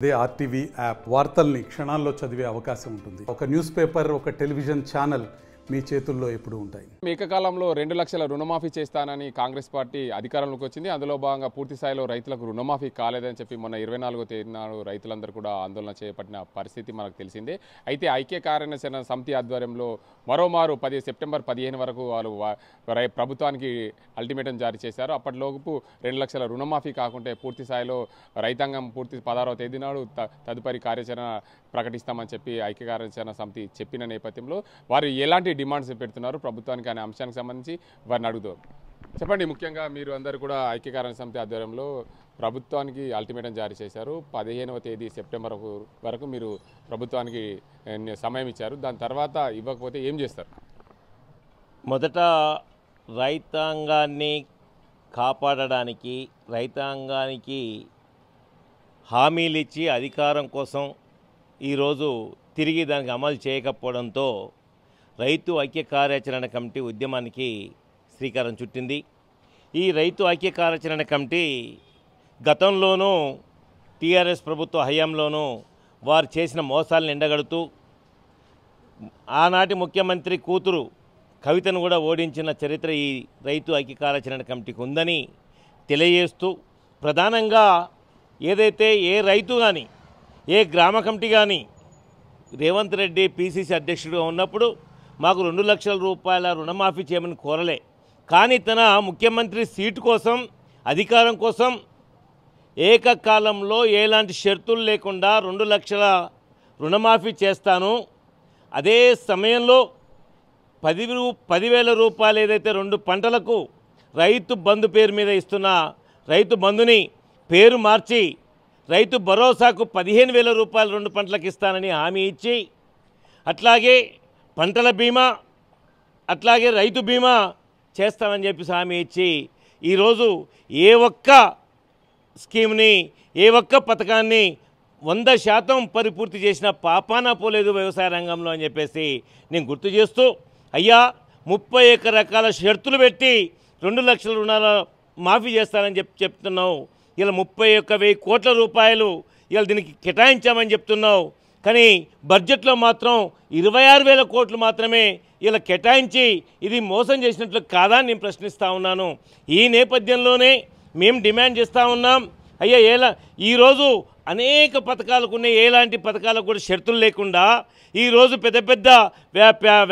అదే RTV app వార్తల్ని క్షణాల్లో చదివే అవకాశం ఉంటుంది. ఒక న్యూస్ పేపర్, ఒక టెలివిజన్ ఛానల్ మీ చేతుల్లో ఎప్పుడూ ఉంటాయి. ఏకకాలంలో 2 లక్షల రుణమాఫీ చేస్తానని కాంగ్రెస్ పార్టీ అధికారంలోకి వచ్చింది. అందులో భాగంగా పూర్తి స్థాయిలో రైతులకు రుణమాఫీ కాలేదని చెప్పి మొన్న 24వ తేదీ నాడు రైతులందరూ కూడా ఆందోళన చేపట్టిన పరిస్థితి మనకు తెలిసిందే. అయితే ఐక్య కార్యాచరణ సమితి ఆధ్వర్యంలో మరోమారు సెప్టెంబర్ 15 వరకు వాళ్ళు ప్రభుత్వానికి అల్టిమేటం జారీ చేశారు. అప్పటిలోపు 2 లక్షల రుణమాఫీ కాకుంటే పూర్తి స్థాయిలో రైతాంగం 16వ తేదీ నాడు తదుపరి కార్యాచరణ ప్రకటిస్తామని చెప్పి ఐక్య కార్యాచరణ సమితి చెప్పిన నేపథ్యంలో వారు ఎలాంటి డిమాండ్స్ పెడుతున్నారు ప్రభుత్వానికి అనే అంశానికి సంబంధించి వారిని అడుగుతారు. చెప్పండి, ముఖ్యంగా మీరు అందరూ కూడా ఐక్య కార్యాచరణ సమితి ఆధ్వర్యంలో ప్రభుత్వానికి అల్టిమేటం జారీ చేశారు. 15వ తేదీ సెప్టెంబర్ వరకు మీరు ప్రభుత్వానికి సమయం ఇచ్చారు. దాని తర్వాత ఇవ్వకపోతే ఏం చేస్తారు? మొదట రైతాంగాన్ని కాపాడడానికి, రైతాంగానికి హామీలు ఇచ్చి అధికారం కోసం ఈరోజు తిరిగి దానికి అమలు చేయకపోవడంతో రైతు ఐక్య కార్యాచరణ కమిటీ ఉద్యమానికి శ్రీకారం చుట్టింది. ఈ రైతు ఐక్య కార్యాచరణ కమిటీ గతంలోనూ టీఆర్ఎస్ ప్రభుత్వ హయాంలోనూ వారు చేసిన మోసాలను ఎండగడుతూ ఆనాటి ముఖ్యమంత్రి కూతురు కవితను కూడా ఓడించిన చరిత్ర ఈ రైతు ఐక్య కార్యాచరణ కమిటీకి ఉందని తెలియజేస్తూ, ప్రధానంగా ఏదైతే ఏ రైతు కానీ ఏ గ్రామ కమిటీ కానీ రేవంత్ రెడ్డి పిసిసి అధ్యక్షుడిగా ఉన్నప్పుడు మాకు 2 లక్షల రూపాయల రుణమాఫీ చేయమని కోరలే. కానీ తన ముఖ్యమంత్రి సీటు కోసం, అధికారం కోసం ఏకకాలంలో ఎలాంటి షరతులు లేకుండా 2 లక్షల రుణమాఫీ చేస్తాను, అదే సమయంలో 10,000 రూపాయలు ఏదైతే 2 పంటలకు రైతు బంధు పేరు మీద ఇస్తున్న రైతు బంధుని పేరు మార్చి రైతు భరోసాకు 15,000 రూపాయలు 2 పంటలకు ఇస్తానని హామీ ఇచ్చి, అట్లాగే పంటల బీమా, అట్లాగే రైతు బీమా చేస్తామని చెప్పి హామీ ఇచ్చి ఈరోజు ఏ ఒక్క స్కీమ్ని, ఏ ఒక్క పథకాన్ని 100% పరిపూర్తి చేసిన పాపాన పోలేదు వ్యవసాయ రంగంలో అని చెప్పేసి నేను గుర్తు చేస్తూ, అయ్యా 31 రకాల షరతులు పెట్టి 2 లక్షల రుణాల మాఫీ చేస్తానని చెప్తున్నావు. ఇలా 31,000 కోట్ల రూపాయలు ఇలా దీనికి కేటాయించామని చెప్తున్నావు. కానీ బడ్జెట్లో మాత్రం 26,000 కోట్లు మాత్రమే ఇలా కేటాయించి ఇది మోసం చేసినట్లు కాదా అని నేను ప్రశ్నిస్తూ ఉన్నాను. ఈ నేపథ్యంలోనే మేము డిమాండ్ చేస్తూ ఉన్నాం, అయ్యా ఈరోజు అనేక పథకాలకు ఉన్నాయి, ఎలాంటి పథకాలకు కూడా షరతులు లేకుండా ఈరోజు పెద్ద పెద్ద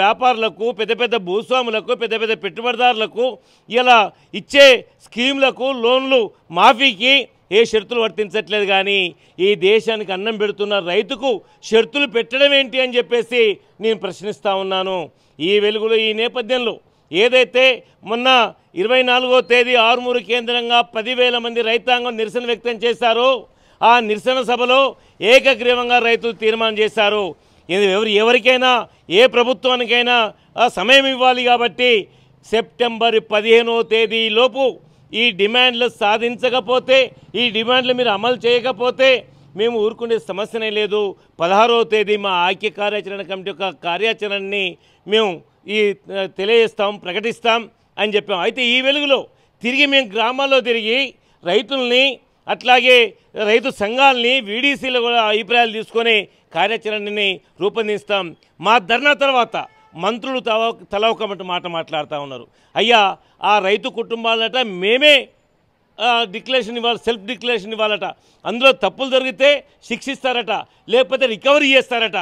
వ్యాపారులకు, పెద్ద పెద్ద భూస్వాములకు, పెద్ద పెద్ద పెట్టుబడిదారులకు ఇలా ఇచ్చే స్కీమ్లకు, లోన్లు మాఫీకి ఏ షరతులు వర్తించట్లేదు. కానీ ఈ దేశానికి అన్నం పెడుతున్న రైతుకు షరతులు పెట్టడం ఏంటి అని చెప్పేసి నేను ప్రశ్నిస్తూ ఉన్నాను. ఈ వెలుగులో, ఈ నేపథ్యంలో ఏదైతే మొన్న 24వ తేదీ ఆరుమూరు కేంద్రంగా 10,000 మంది రైతాంగం నిరసన వ్యక్తం చేశారో, ఆ నిరసన సభలో ఏకగ్రీవంగా రైతులు తీర్మానం చేశారు, ఎవరికైనా ఏ ప్రభుత్వానికైనా సమయం ఇవ్వాలి కాబట్టి సెప్టెంబర్ 15వ తేదీలోపు ఈ డిమాండ్లు సాధించకపోతే, ఈ డిమాండ్లు మీరు అమలు చేయకపోతే మేము ఊరుకునే సమస్యనే లేదు. 16వ తేదీ మా ఐక్య కార్యాచరణ కమిటీ యొక్క కార్యాచరణని మేము తెలియజేస్తాం, ప్రకటిస్తాం అని చెప్పాం. అయితే ఈ వెలుగులో తిరిగి మేము గ్రామాల్లో తిరిగి రైతుల్ని, అట్లాగే రైతు సంఘాలని, వీడీసీలు కూడా అభిప్రాయాలు తీసుకొని కార్యాచరణని రూపొందిస్తాం. మా ధర్నా తర్వాత మంత్రులు తల ఒక మాట మాట్లాడుతూ ఉన్నారు. అయ్యా ఆ రైతు కుటుంబాలట మేమే డిక్లరేషన్ ఇవ్వాలి, సెల్ఫ్ డిక్లరేషన్ ఇవ్వాలట, అందులో తప్పులు జరిగితే శిక్షిస్తారట, లేకపోతే రికవరీ చేస్తారట.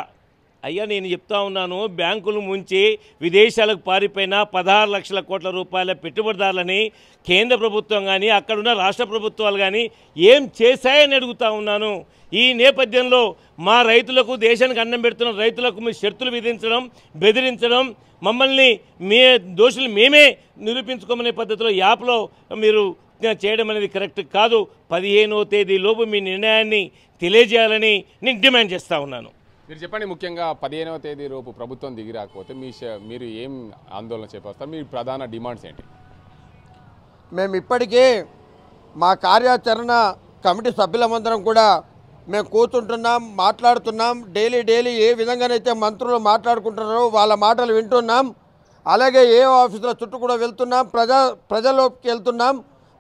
అయ్యా నేను చెప్తా ఉన్నాను, బ్యాంకులు ముంచి విదేశాలకు పారిపోయిన 16 లక్షల కోట్ల రూపాయల పెట్టుబడిదారులని కేంద్ర ప్రభుత్వం కానీ, అక్కడున్న రాష్ట్ర ప్రభుత్వాలు కానీ ఏం చేశాయని అడుగుతా ఉన్నాను. ఈ నేపథ్యంలో మా రైతులకు, దేశానికి అన్నం పెడుతున్న రైతులకు మీరు షరతులు విధించడం, బెదిరించడం, మమ్మల్ని దోషులు మేమే నిరూపించుకోమనే పద్ధతిలో యాప్లో మీరు చేయడం అనేది కరెక్ట్ కాదు. 15వ తేదీలోపు మీ నిర్ణయాన్ని తెలియజేయాలని నేను డిమాండ్ చేస్తూ ఉన్నాను. మీరు చెప్పండి, ముఖ్యంగా 15వ తేదీ లోపు ప్రభుత్వం దిగి రాకపోతే మీరు ఏం ఆందోళన చేపడతారు? మీ ప్రధాన డిమాండ్స్ ఏంటి? మేము ఇప్పటికే మా కార్యాచరణ కమిటీ సభ్యులమందరం కూడా మేము కూర్చుంటున్నాం, మాట్లాడుతున్నాం. డైలీ ఏ విధంగానైతే మంత్రులు మాట్లాడుకుంటున్నారో వాళ్ళ మాటలు వింటున్నాం. అలాగే ఏ ఆఫీసుల చుట్టూ కూడా వెళ్తున్నాం, ప్రజల్లోకి వెళ్తున్నాం.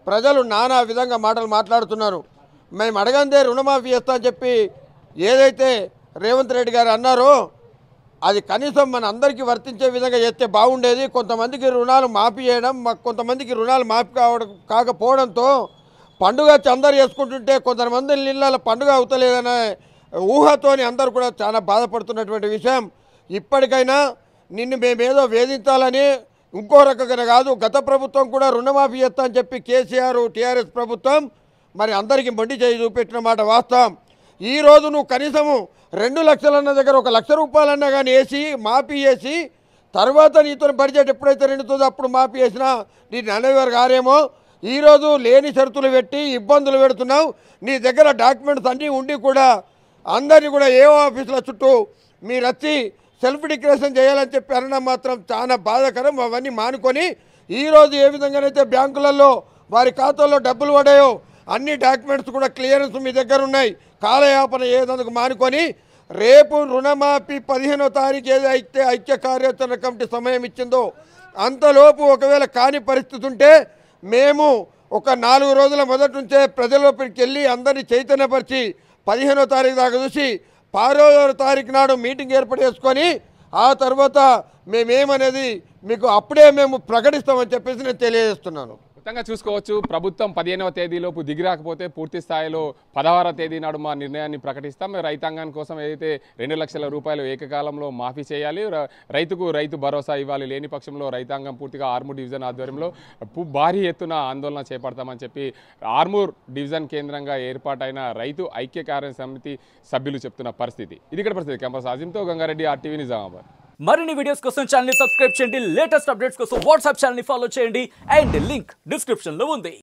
ప్రజలు నానా విధంగా మాటలు మాట్లాడుతున్నారు. మేము అడగందే రుణమాఫీ చేస్తా అని చెప్పి ఏదైతే రేవంత్ రెడ్డి గారు అన్నారో అది కనీసం మన అందరికీ వర్తించే విధంగా చేస్తే బాగుండేది. కొంతమందికి రుణాలు మాఫీ చేయడం, కొంతమందికి రుణాలు మాఫీ కాకపోవడంతో పండుగ అందరు చేసుకుంటుంటే కొంతమంది ఇళ్ళ పండుగ అవుతలేదనే ఊహతోని అందరూ కూడా చాలా బాధపడుతున్నటువంటి విషయం. ఇప్పటికైనా నిన్ను మేమేదో వేధించాలని ఇంకో రకంగా కాదు, గత ప్రభుత్వం కూడా రుణమాఫీ చేస్తా అని చెప్పి కేసీఆర్ టీఆర్ఎస్ ప్రభుత్వం మరి అందరికీ మొండి చేయి చూపెట్టిన మాట వాస్తవం. ఈరోజు నువ్వు కనీసము 2 లక్షలన్న దగ్గర 1 లక్ష రూపాయలన్నా కానీ వేసి మాఫీ చేసి తర్వాత నీతో బడ్జెట్ ఎప్పుడైతే రెండుతుందో అప్పుడు మాఫీ చేసినా నీ నెలవారు గారేమో ఈరోజు లేని షరతులు పెట్టి ఇబ్బందులు పెడుతున్నావు. నీ దగ్గర డాక్యుమెంట్స్ అన్నీ ఉండి కూడా అందరినీ కూడా ఏ ఆఫీసుల చుట్టూ మీరు వచ్చి సెల్ఫ్ డిక్లరేషన్ చేయాలని చెప్పి అనడం మాత్రం చాలా బాధాకరం. అవన్నీ మానుకొని ఈరోజు ఏ విధంగానైతే బ్యాంకులలో వారి ఖాతాల్లో డబ్బులు పడాయో అన్ని డాక్యుమెంట్స్ కూడా క్లియరెన్స్ మీ దగ్గర ఉన్నాయి. కాలయాపన ఏదందుకు మానుకొని రేపు రుణమాఫీ 15వ తారీఖు ఏదైతే ఐక్య కార్యాచరణ కమిటీ సమయం ఇచ్చిందో అంతలోపు ఒకవేళ కాని పరిస్థితి ఉంటే మేము ఒక 4 రోజుల మొదటి నుంచే ప్రజల్లోకి వెళ్ళి అందరినీ చైతన్యపరిచి 15వ తారీఖు దాకా చూసి 16వ తారీఖు నాడు మీటింగ్ ఏర్పాటు చేసుకొని ఆ తర్వాత మేమేమనేది మీకు అప్పుడే మేము ప్రకటిస్తామని చెప్పేసి నేను తెలియజేస్తున్నాను. మొత్తంగా చూసుకోవచ్చు, ప్రభుత్వం 15వ తేదీలోపు దిగిరాకపోతే పూర్తి స్థాయిలో 16వ తేదీ నాడు మా నిర్ణయాన్ని ప్రకటిస్తాం. రైతాంగం కోసం ఏదైతే 2 లక్షల రూపాయలు ఏకకాలంలో మాఫీ చేయాలి, రైతు భరోసా ఇవ్వాలి. లేని పక్షంలో రైతాంగం పూర్తిగా ఆర్మూర్ డివిజన్ ఆధ్వర్యంలో భారీ ఎత్తున ఆందోళన చేపడతామని చెప్పి ఆర్మూర్ డివిజన్ కేంద్రంగా ఏర్పాటైన రైతు ఐక్య కార్య సమితి సభ్యులు చెప్తున్న పరిస్థితి. ఇది ఇక్కడ పరిస్థితి. కెంపస్ అజింతో గంగారెడ్డి, RTV నిజామాబాద్. మరిన్ని వీడియోస్ కోసం ఛానల్ ని సబ్స్క్రైబ్ చేయండి. లేటెస్ట్ అప్డేట్స్ కోసం వాట్సాప్ ఛానల్ ని ఫాలో చేయండి. అండ్ లింక్ డిస్క్రిప్షన్ లో ఉంది.